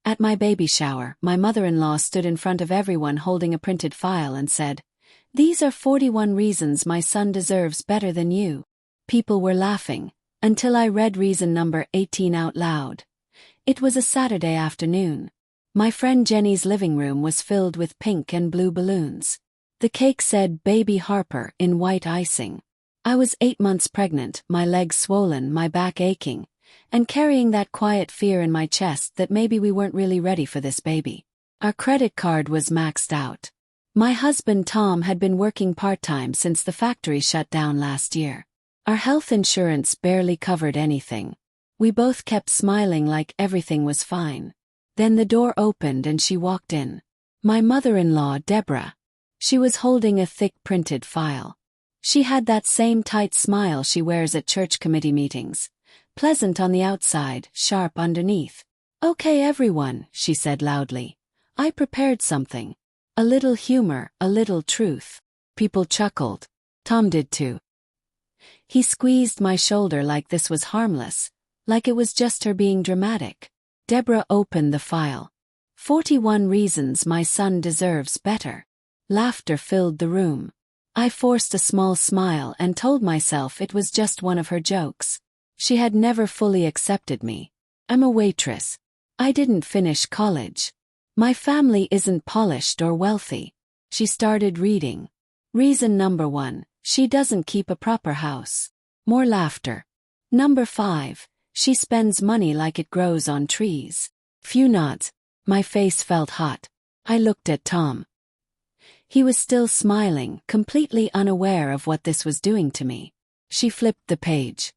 At my baby shower, my mother-in-law stood in front of everyone holding a printed file and said, "These are 41 reasons my son deserves better than you." People were laughing, until I read reason number 18 out loud. It was a Saturday afternoon. My friend Jenny's living room was filled with pink and blue balloons. The cake said Baby Harper in white icing. I was 8 months pregnant, my legs swollen, my back aching, and carrying that quiet fear in my chest that maybe we weren't really ready for this baby. Our credit card was maxed out. My husband Tom had been working part-time since the factory shut down last year. Our health insurance barely covered anything. We both kept smiling like everything was fine. Then the door opened and she walked in. My mother-in-law, Deborah. She was holding a thick printed file. She had that same tight smile she wears at church committee meetings. Pleasant on the outside, sharp underneath. "Okay everyone," she said loudly. "I prepared something. A little humor, a little truth." People chuckled. Tom did too. He squeezed my shoulder like this was harmless, like it was just her being dramatic. Deborah opened the file. 41 reasons my son deserves better. Laughter filled the room. I forced a small smile and told myself it was just one of her jokes. She had never fully accepted me. I'm a waitress. I didn't finish college. My family isn't polished or wealthy. She started reading. Reason number 1, she doesn't keep a proper house. More laughter. Number 5, she spends money like it grows on trees. Few nods. My face felt hot. I looked at Tom. He was still smiling, completely unaware of what this was doing to me. She flipped the page.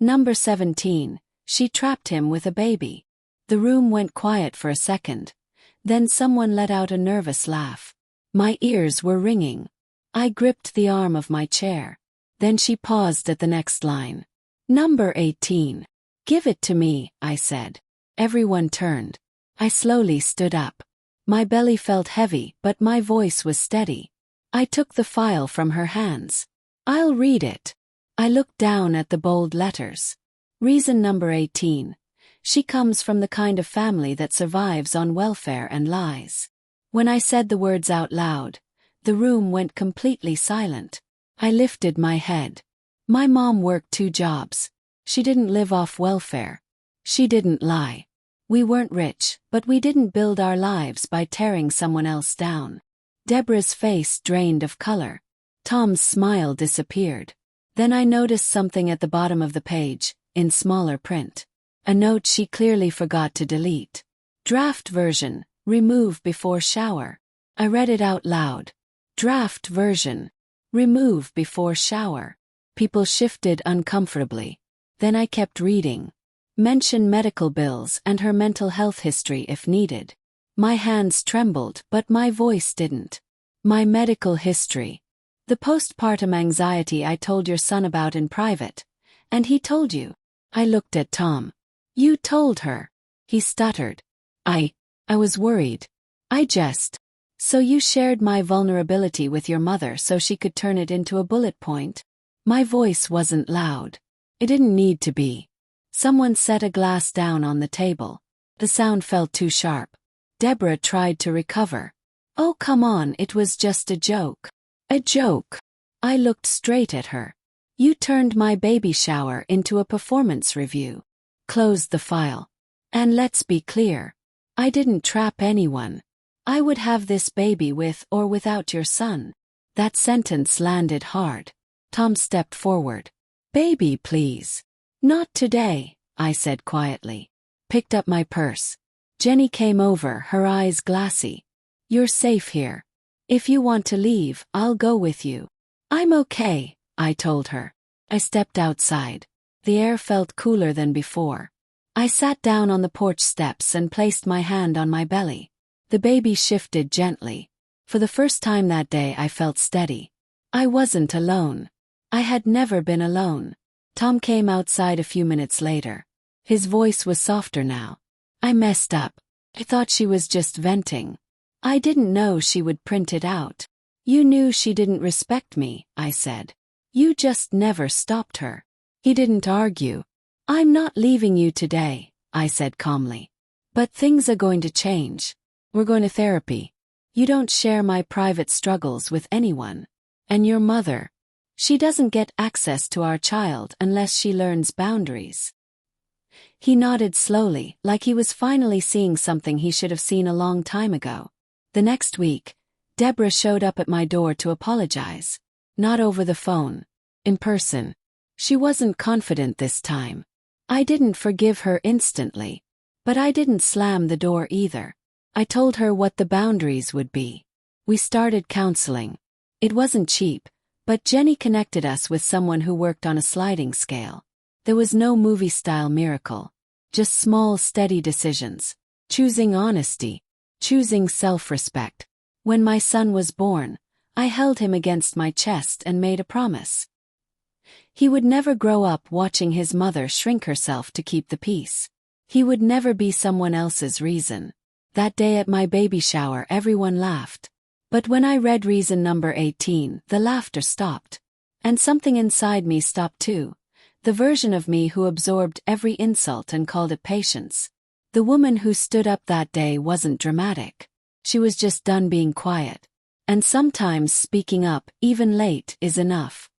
Number 17, she trapped him with a baby. The room went quiet for a second. Then someone let out a nervous laugh. My ears were ringing. I gripped the arm of my chair. Then she paused at the next line. Number 18. "Give it to me," I said. Everyone turned. I slowly stood up. My belly felt heavy, but my voice was steady. I took the file from her hands. "I'll read it." I looked down at the bold letters. Reason number 18. She comes from the kind of family that survives on welfare and lies. When I said the words out loud, the room went completely silent. I lifted my head. My mom worked 2 jobs. She didn't live off welfare. She didn't lie. We weren't rich, but we didn't build our lives by tearing someone else down. Deborah's face drained of color. Tom's smile disappeared. Then I noticed something at the bottom of the page, in smaller print. A note she clearly forgot to delete. Draft version, remove before shower. I read it out loud. Draft version, remove before shower. People shifted uncomfortably. Then I kept reading. Mention medical bills and her mental health history if needed. My hands trembled, but my voice didn't. My medical history. The postpartum anxiety I told your son about in private. And he told you. I looked at Tom. You told her. He stuttered. I was worried. So you shared my vulnerability with your mother so she could turn it into a bullet point? My voice wasn't loud. It didn't need to be. Someone set a glass down on the table. The sound felt too sharp. Deborah tried to recover. "Oh, come on, it was just a joke." "A joke?" I looked straight at her. "You turned my baby shower into a performance review." Closed the file. "And let's be clear. I didn't trap anyone. I would have this baby with or without your son." That sentence landed hard. Tom stepped forward. "Baby, please." "Not today," I said quietly. Picked up my purse. Jenny came over, her eyes glassy. "You're safe here. If you want to leave, I'll go with you." "I'm okay," I told her. I stepped outside. The air felt cooler than before. I sat down on the porch steps and placed my hand on my belly. The baby shifted gently. For the first time that day I felt steady. I wasn't alone. I had never been alone. Tom came outside a few minutes later. His voice was softer now. "I messed up. I thought she was just venting. I didn't know she would print it out." "You knew she didn't respect me," I said. "You just never stopped her." He didn't argue. "I'm not leaving you today," I said calmly. But things are going to change. We're going to therapy. You don't share my private struggles with anyone. And your mother, she doesn't get access to our child unless she learns boundaries. He nodded slowly, like he was finally seeing something he should have seen a long time ago. The next week, Deborah showed up at my door to apologize. Not over the phone. In person. She wasn't confident this time. I didn't forgive her instantly. But I didn't slam the door either. I told her what the boundaries would be. We started counseling. It wasn't cheap, but Jenny connected us with someone who worked on a sliding scale. There was no movie-style miracle. Just small, steady decisions. Choosing honesty. Choosing self-respect. When my son was born, I held him against my chest and made a promise. He would never grow up watching his mother shrink herself to keep the peace. He would never be someone else's reason. That day at my baby shower everyone laughed. But when I read reason number 18, the laughter stopped. And something inside me stopped too. The version of me who absorbed every insult and called it patience. The woman who stood up that day wasn't dramatic. She was just done being quiet. And sometimes speaking up, even late, is enough.